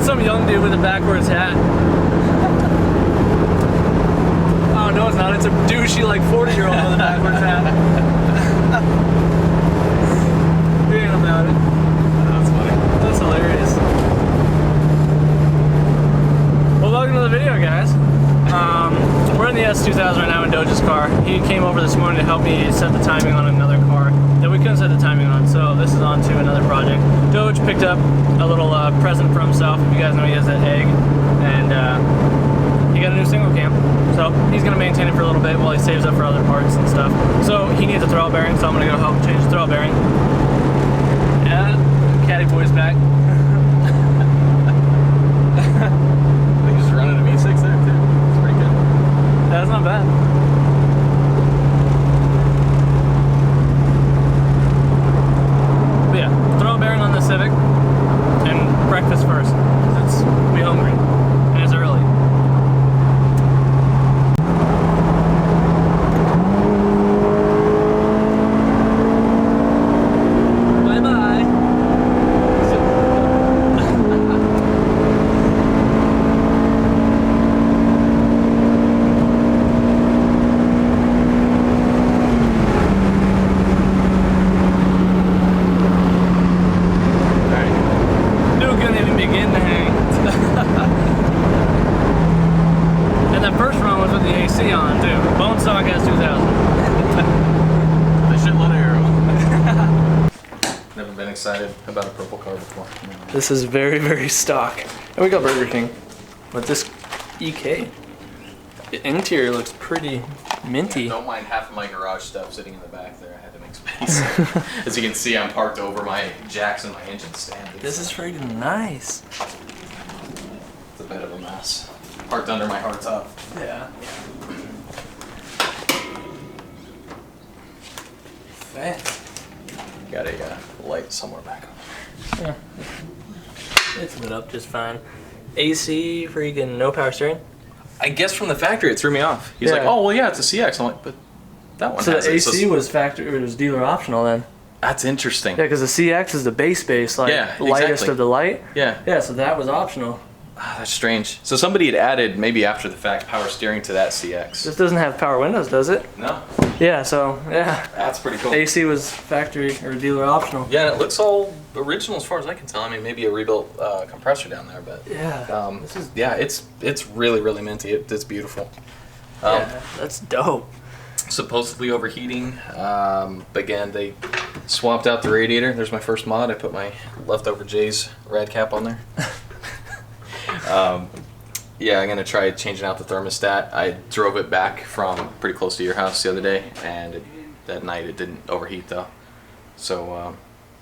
It's some young dude with a backwards hat. Oh, no, it's not. It's a douchey, like, 40-year-old with a backwards hat. He ain't about it. That's funny. That's hilarious. Well, welcome to the video, guys. We're in the S2000 right now in Doge's car. He came over this morning to help me set the timing on another car that we couldn't set the timing on, so this is on to another project. Doge picked up a little present for himself. If you guys know, he has that egg, and he got a new single cam. So he's gonna maintain it for a little bit while he saves up for other parts and stuff. So he needs a throttle bearing, so I'm gonna go help change the throttle bearing. Yeah, Caddy boy's back. I think just running a V6 there too. It's pretty good. That's not bad. But yeah, throttle bearing on the Civic, and breakfast first. It's we hungry, and it's early. Excited about a purple car before. This is very, very stock. And we got Burger King. But this EK, the interior looks pretty minty. Yeah, don't mind half of my garage stuff sitting in the back there. I had to make space. As you can see, I'm parked over my jacks and my engine stand. This is pretty nice. It's a bit of a mess. Parked under my hardtop. Yeah. Thanks. Got a light somewhere back on. Yeah. It's lit up just fine. AC, freaking no power steering. I guess from the factory it threw me off. He's like, oh, well, yeah, it's a CX. I'm like, but that one so has the it. AC was factory, it was dealer optional then. That's interesting. Yeah, because the CX is the base, like lightest of the light. Yeah. Yeah, so that was optional. Ah, that's strange. So somebody had added, maybe after the fact, power steering to that CX. This doesn't have power windows, does it? No. Yeah, so, yeah. That's pretty cool. AC was factory or dealer optional. Yeah, and it looks all original as far as I can tell. I mean, maybe a rebuilt compressor down there, but yeah, yeah, it's really, really minty. It's beautiful. Yeah, that's dope. Supposedly overheating. Again, they swapped out the radiator. There's my first mod. I put my leftover J's rad cap on there. Yeah, I'm gonna try changing out the thermostat. I drove it back from pretty close to your house the other day, and that night it didn't overheat though. So,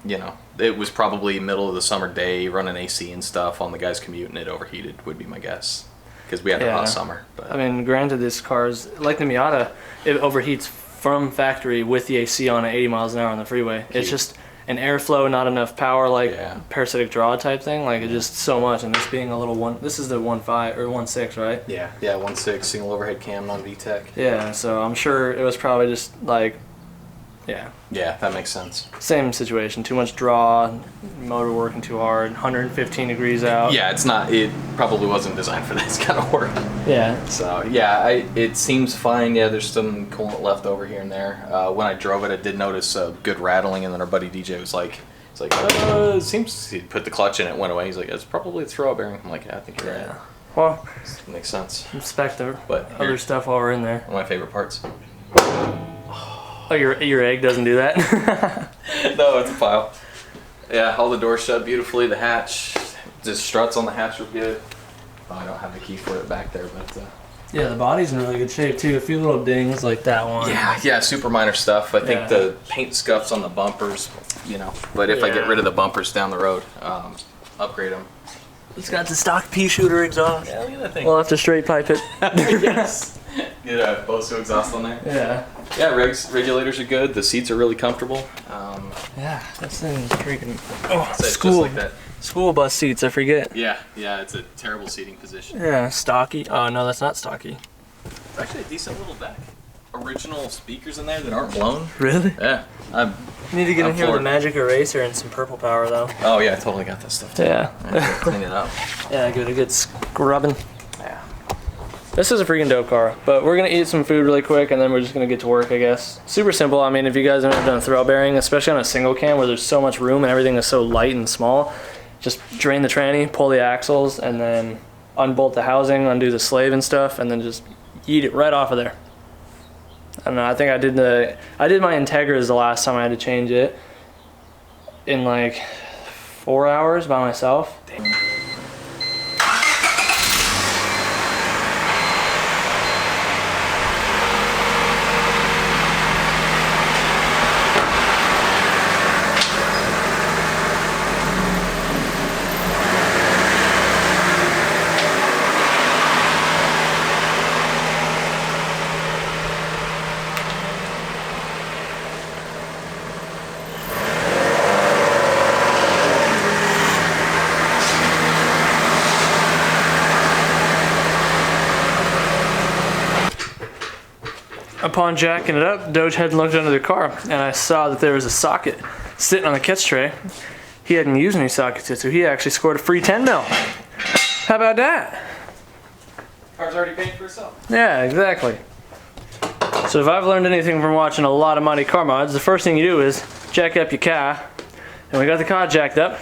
you know, it was probably middle of the summer day, running AC and stuff on the guy's commute, and it overheated would be my guess, because we had a hot summer. But I mean, granted, this car's like the Miata, it overheats from factory with the AC on at 80 miles an hour on the freeway. It's just an airflow, not enough power, like parasitic draw type thing. Like it's just so much, and this being a little one. This is the 1.5 or 1.6, right? Yeah, 1.6 single overhead cam, non VTEC. Yeah, so I'm sure it was probably just like, yeah, that makes sense. Same situation. Too much draw, motor working too hard, 115 degrees out. Yeah, it's not. It probably wasn't designed for this kind of work. Yeah. So yeah, it seems fine. Yeah, there's some coolant left over here and there. When I drove it, I did notice a good rattling, and then our buddy DJ was like, it seems he put the clutch in, it went away. He's like, it's probably the throw bearing. I'm like, yeah, I think you're right. Well, makes sense. Inspect the other stuff while we're in there. One of my favorite parts. Oh, your egg doesn't do that? No, it's a pile. Yeah, all the doors shut beautifully. The hatch, the struts on the hatch are good. Oh, I don't have the key for it back there, but yeah, the body's in really good shape too. A few little dings like that one. Yeah, super minor stuff. I think the paint scuffs on the bumpers, you know. But if I get rid of the bumpers down the road, upgrade them. It's got the stock pea shooter exhaust. Yeah, look at that thing. We'll have to straight pipe it. Yes. Get a Bose exhaust on there. Yeah. Yeah, regulators are good. The seats are really comfortable. Yeah, this thing's freaking. School bus seats, I forget. Yeah, it's a terrible seating position. Yeah, stocky. Oh no, that's not stocky. It's actually a decent little deck. original speakers in there that aren't blown. Really? Yeah. You need to get in here with a magic eraser and some purple power though. Oh yeah, I totally got that stuff too. Yeah. I have to clean it up. Yeah, give it a good scrubbing. Yeah. This is a freaking dope car, but we're gonna eat some food really quick and then we're just gonna get to work, I guess. Super simple. I mean, if you guys have ever done throw bearing, especially on a single cam where there's so much room and everything is so light and small, just drain the tranny, pull the axles, and then unbolt the housing, undo the slave and stuff, and then just yeet it right off of there. I don't know, I think I did my Integras the last time I had to change it in like 4 hours by myself. Damn. Upon jacking it up, Doge had looked under the car, and I saw that there was a socket sitting on the catch tray. He hadn't used any sockets yet, so he actually scored a free 10 mil. How about that? Car's already paid for itself. Yeah, exactly. So if I've learned anything from watching a lot of Monte car mods, the first thing you do is jack up your car, and we got the car jacked up.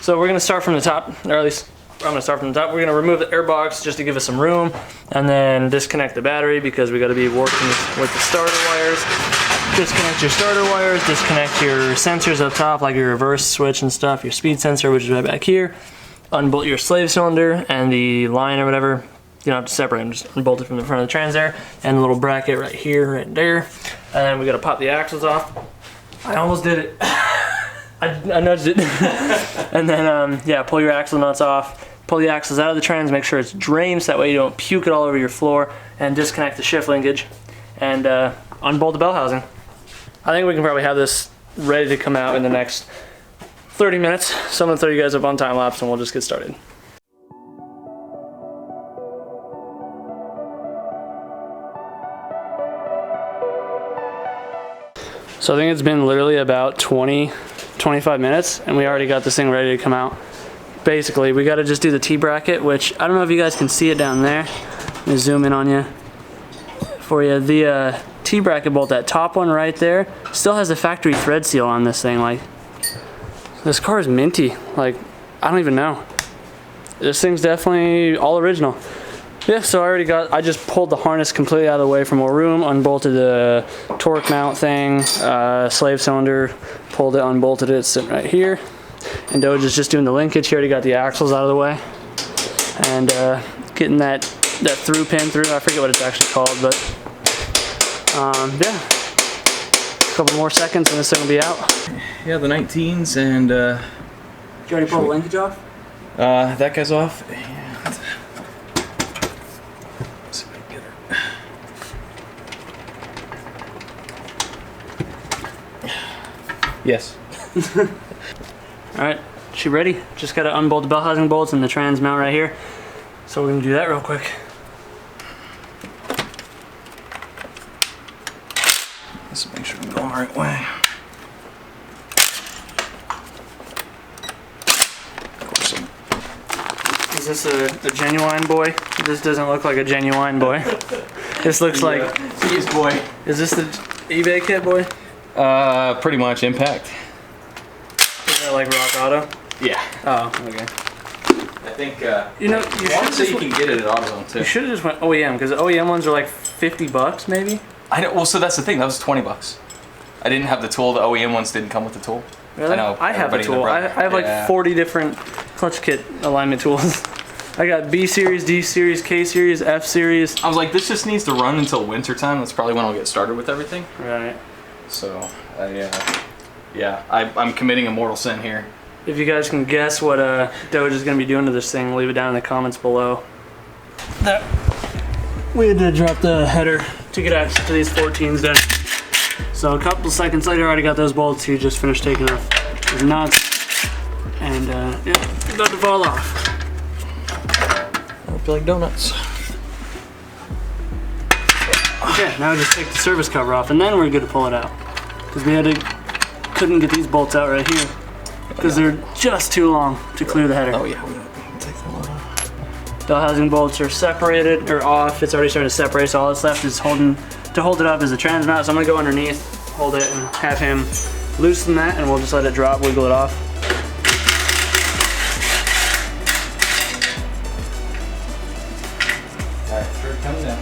So we're gonna start from the top, or at least I'm gonna start from the top. We're gonna remove the air box just to give us some room, and then disconnect the battery because we gotta be working with the starter wires. Disconnect your starter wires, disconnect your sensors up top, like your reverse switch and stuff, your speed sensor, which is right back here. Unbolt your slave cylinder and the line or whatever. You don't have to separate them, just unbolt it from the front of the trans there, and a little bracket right here, right there. And then we gotta pop the axles off. I almost did it. I nudged it. And then, yeah, pull your axle nuts off. Pull the axles out of the trans, make sure it's drained so that way you don't puke it all over your floor, and disconnect the shift linkage, and unbolt the bell housing. I think we can probably have this ready to come out in the next 30 minutes. So I'm gonna throw you guys up on time lapse and we'll just get started. So I think it's been literally about 20-25 minutes and we already got this thing ready to come out. Basically, we gotta just do the T-bracket, which I don't know if you guys can see it down there. Let me zoom in on you. For you, the T-bracket bolt, that top one right there, still has the factory thread seal on this thing. Like, this car is minty. Like, I don't even know. This thing's definitely all original. Yeah, so I just pulled the harness completely out of the way for more room, unbolted the torque mount thing, slave cylinder, pulled it, unbolted it, it's sitting right here. And Doge is just doing the linkage. He already got the axles out of the way. And getting that through pin through. I forget what it's actually called, but yeah. A couple more seconds and this thing will be out. Yeah, the 19s and... Did you already pull the linkage off? That guy's off. And... let's see if I can get her. Yes. Alright, she ready? Just gotta unbolt the bell housing bolts and the trans mount right here. So we're gonna do that real quick. Let's make sure I'm going the right way. Is this a genuine boy? This doesn't look like a genuine boy. This looks like... Jeez, boy. Is this the eBay kit, boy? Pretty much Impact. Is that like Rock Auto? Yeah. Oh, okay. I think, you know, you should say you can get it at AutoZone too. You should have just went OEM, because the OEM ones are like $50 maybe? I know, well, so that's the thing, that was $20. I didn't have the tool, the OEM ones didn't come with the tool. Really? I know. I have a tool. I have like 40 different clutch kit alignment tools. I got B series, D series, K series, F series. I was like, this just needs to run until winter time. That's probably when I'll get started with everything. Right. So, yeah, I'm committing a mortal sin here. If you guys can guess what Doge is going to be doing to this thing, leave it down in the comments below. We had to drop the header to get access to these 14s done. So a couple seconds later, I already got those bolts. He just finished taking off his nuts. And yeah, about to fall off. I hope you like donuts. Yeah, now we just take the service cover off, and then we're good to pull it out. Because we couldn't get these bolts out right here. Because they're just too long to clear the header. Oh yeah, take that one off. Bell housing bolts are separated, or off. It's already starting to separate, so all that's left is to hold it up is the trans mount. So I'm gonna go underneath, hold it, and have him loosen that, and we'll just let it drop, wiggle it off. Alright, sure it comes down.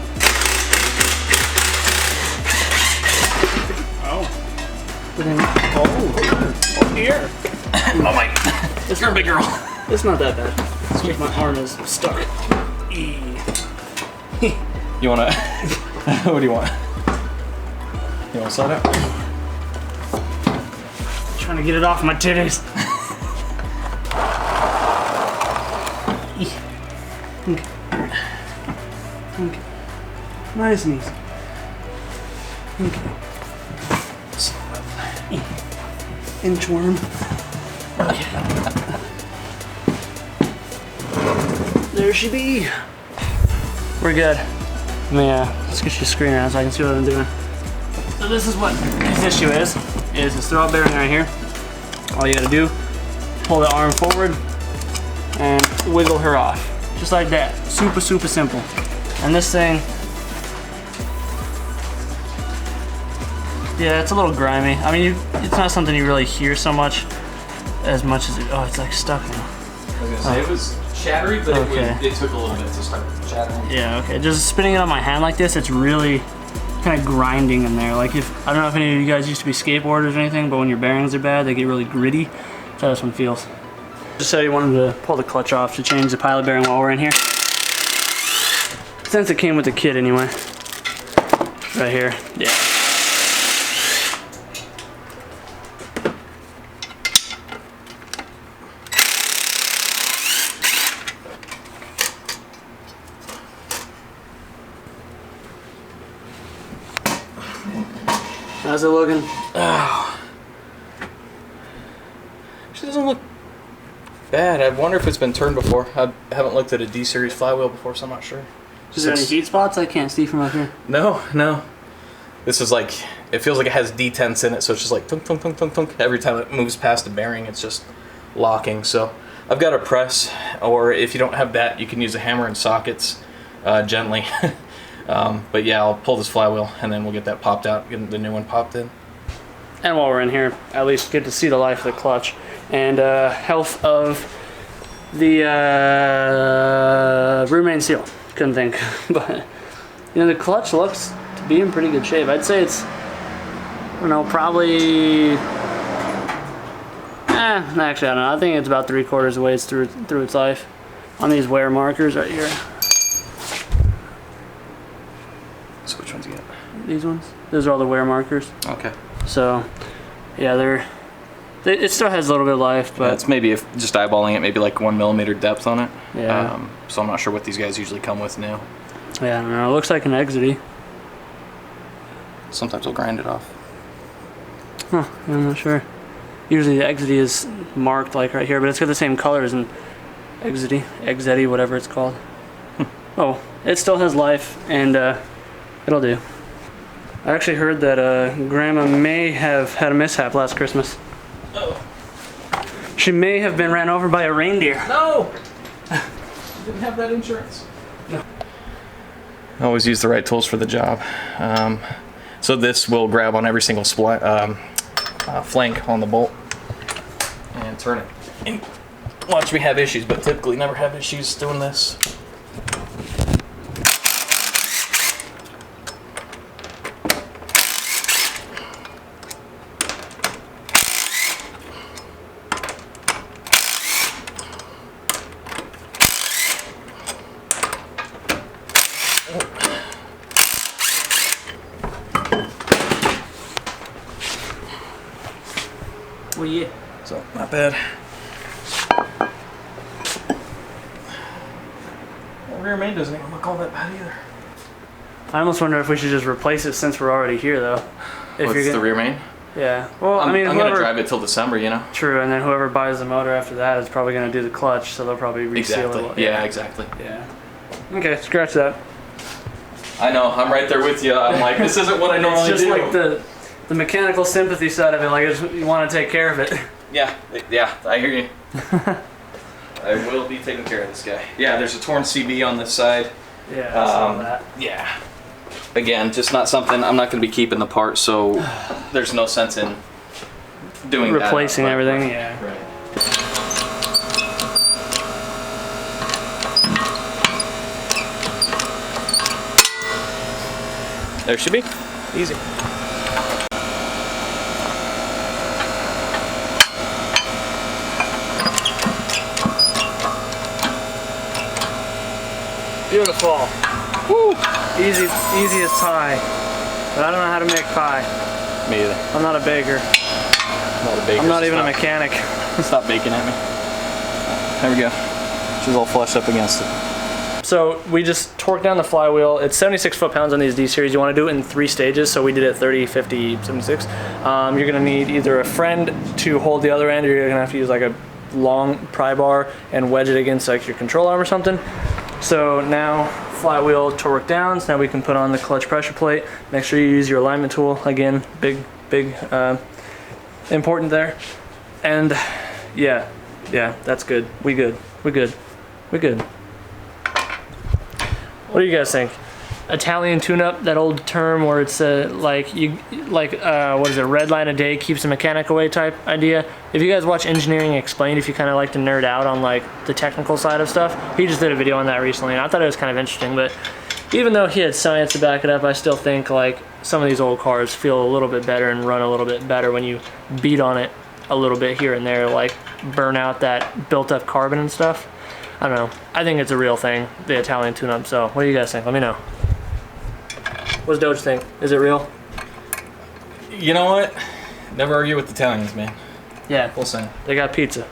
Oh, here. Oh my, it's your big girl. It's not that bad. It's just my arm is stuck. You wanna, what do you want? You wanna slide out? Trying to get it off my titties. Okay. Nice and easy. Okay. Inchworm. Okay. There she be. We're good. Let me let's get your screen around so I can see what I'm doing. So this is what his issue is this throw bearing right here. All you gotta do, pull the arm forward and wiggle her off. Just like that. Super, super simple. And this thing, yeah, it's a little grimy. I mean, it's not something you really hear so much as it, oh, it's like stuck now. I was gonna say, it was chattery, but it took a little bit to start chattering. Yeah, okay. Just spinning it on my hand like this, it's really kind of grinding in there. Like I don't know if any of you guys used to be skateboarders or anything, but when your bearings are bad, they get really gritty. That's how this one feels. Just so you wanted to pull the clutch off to change the pilot bearing while we're in here. Since it came with the kit anyway. Right here, yeah. How's it looking? Oh. She doesn't look bad. I wonder if it's been turned before. I haven't looked at a D-series flywheel before, so I'm not sure. Is there any heat spots? I can't see from up here. No. This is like, it feels like it has detents in it, so it's just like thunk, thunk, thunk, thunk, thunk. Every time it moves past the bearing, it's just locking. So I've got a press, or if you don't have that, you can use a hammer and sockets gently. But yeah, I'll pull this flywheel and then we'll get that popped out, get the new one popped in. And while we're in here, at least get to see the life of the clutch and health of the rear main seal. Couldn't think, but you know, the clutch looks to be in pretty good shape. I'd say it's, I don't know, probably, actually I don't know. I think it's about 3/4 of the way through its life on these wear markers right here. So which ones you got? These ones. Those are all the wear markers. Okay. So, yeah, it still has a little bit of life, but it's maybe, if just eyeballing it, maybe like 1 millimeter depth on it. Yeah. So I'm not sure what these guys usually come with now. Yeah, I don't know. It looks like an Exity. Sometimes they'll grind it off. Huh, I'm not sure. Usually the Exity is marked like right here, but it's got the same color as an Exity, whatever it's called. Oh, it still has life, and it'll do. I actually heard that Grandma may have had a mishap last Christmas. Oh. She may have been ran over by a reindeer. No! Didn't have that insurance. No. I always use the right tools for the job. So this will grab on every single flank on the bolt and turn it. And watch me have issues, but typically never have issues doing this. Well, yeah. So, not bad. The rear main doesn't even look all that bad either. I almost wonder if we should just replace it since we're already here, though. If What's the rear main? Yeah. Well, I'm whoever, gonna drive it till December, you know? True, and then whoever buys the motor after that is probably gonna do the clutch, so they'll probably reseal Exactly. it. Yeah, exactly. Yeah. Okay, scratch that. I know, I'm right there with you. I'm like, this isn't what I normally do. It's just like the mechanical sympathy side of it, like you want to take care of it. Yeah, I hear you. I will be taking care of this guy. Yeah, there's a torn CB on this side. Yeah, I saw that. Yeah. Again, just not something, I'm not going to be keeping the part, so there's no sense in doing replacing that. Everything, yeah. Right. There should be. Easy. Beautiful. Woo! Easy as pie. But I don't know how to make pie. Me either. I'm not a baker. Not a baker. I'm not even a mechanic. Stop baking at me. There we go. She's all flushed up against it. So we just torqued down the flywheel. It's 76 foot-pounds on these D-series. You want to do it in 3 stages, so we did it 30, 50, 76. You're going to need either a friend to hold the other end, or you're going to have to use like a long pry bar and wedge it against like your control arm or something. So now flywheel torque down, so now we can put on the clutch pressure plate. Make sure you use your alignment tool. Again, big important there. And yeah, that's good. We good. What do you guys think? Italian tune-up, that old term where it's what is it, red line a day keeps the mechanic away type idea. If you guys watch Engineering Explained, if you kind of like to nerd out on like the technical side of stuff, he just did a video on that recently, and I thought it was kind of interesting. But even though he had science to back it up, I still think like some of these old cars feel a little bit better and run a little bit better when you beat on it a little bit here and there, like burn out that built-up carbon and stuff. I don't know. I think it's a real thing, the Italian tune-up. So what do you guys think? Let me know. What does Doge think? Is it real? You know what? Never argue with Italians, man. Yeah. Full send. They got pizza.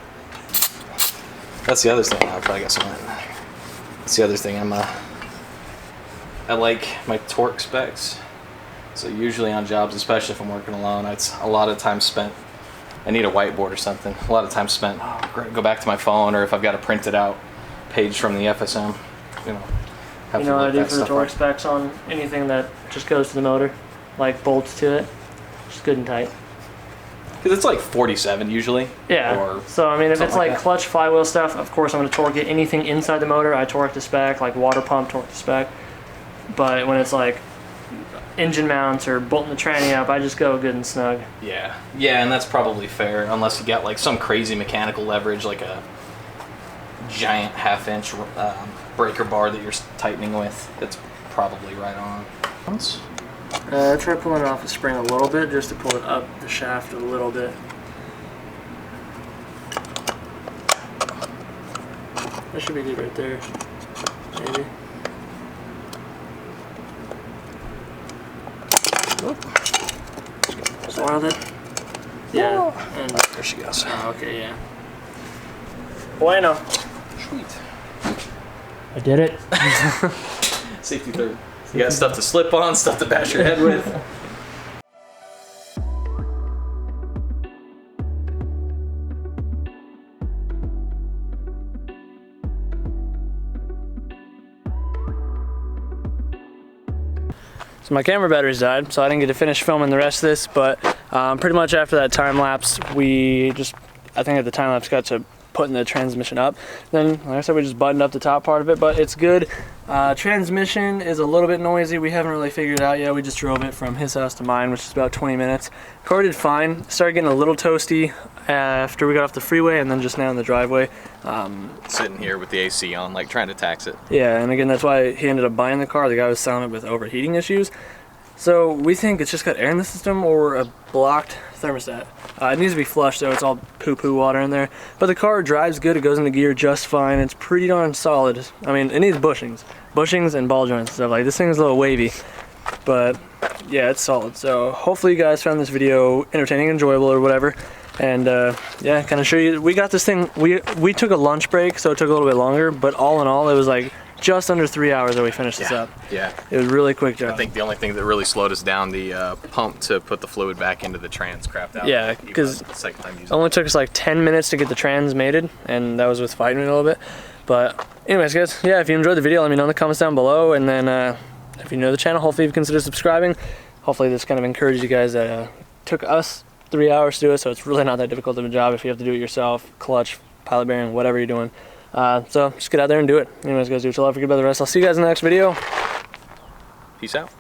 That's the other thing. I probably got some of that. That's the other thing. I like my torque specs. So usually on jobs, especially if I'm working alone, it's a lot of time spent. I need a whiteboard or something. A lot of time spent. Go back to my phone, or if I've got to print it out, page from the FSM. You know. You know what I do for the torque specs on anything that just goes to the motor, like bolts to it, just good and tight. Because it's like 47 usually. Yeah. Or so I mean, if it's like that. clutch flywheel stuff, of course I'm going to torque it. Anything inside the motor, I torque to spec, like water pump, torque to spec. But when it's like engine mounts or bolting the tranny up, I just go good and snug. Yeah. Yeah, and that's probably fair, unless you got like some crazy mechanical leverage, like a giant half-inch breaker bar that you're tightening with. It's probably right on. Try pulling it off the spring a little bit, just to pull it up the shaft a little bit. That should be good right there. Maybe. Soiled it? Yeah. Oh. And There she goes. oh, okay, yeah. Bueno. Sweet. I did it. Safety third. You got stuff to slip on, stuff to bash your head with. So my camera batteries died, so I didn't get to finish filming the rest of this, but pretty much after that time lapse, I think at the time lapse got to putting the transmission up. Then, like I said, we just buttoned up the top part of it, but it's good. Transmission is a little bit noisy. We haven't really figured it out yet. We just drove it from his house to mine, which is about 20 minutes. Car did fine. Started getting a little toasty after we got off the freeway and then just now in the driveway. Sitting here with the AC on, like trying to tax it. Yeah, and again, that's why he ended up buying the car. The guy was selling it with overheating issues. So we think it's just got air in the system or a blocked thermostat. It needs to be flushed, so it's all poo-poo water in there. But the car drives good. It goes into gear just fine. It's pretty darn solid. I mean, it needs bushings and ball joints and stuff. Like, this thing is a little wavy, but yeah, it's solid. So hopefully you guys found this video entertaining, enjoyable, or whatever. And yeah, kind of show you. We got this thing. We took a lunch break, so it took a little bit longer. But all in all, it was like just under 3 hours that we finished this up. Yeah. It was a really quick job. I think the only thing that really slowed us down, the pump to put the fluid back into the trans crapped out. Yeah, because the second time using it only took us like 10 minutes to get the trans mated, and that was with fighting it a little bit. But anyways, guys, yeah, if you enjoyed the video, let me know in the comments down below, and then If you're new to the channel, hopefully you've considered subscribing. Hopefully this kind of encouraged you guys that took us 3 hours to do it, so it's really not that difficult of a job if you have to do it yourself, clutch, pilot bearing, whatever you're doing. So just get out there and do it. Anyways guys, do what you love, forget about the rest. I'll see you guys in the next video. Peace out.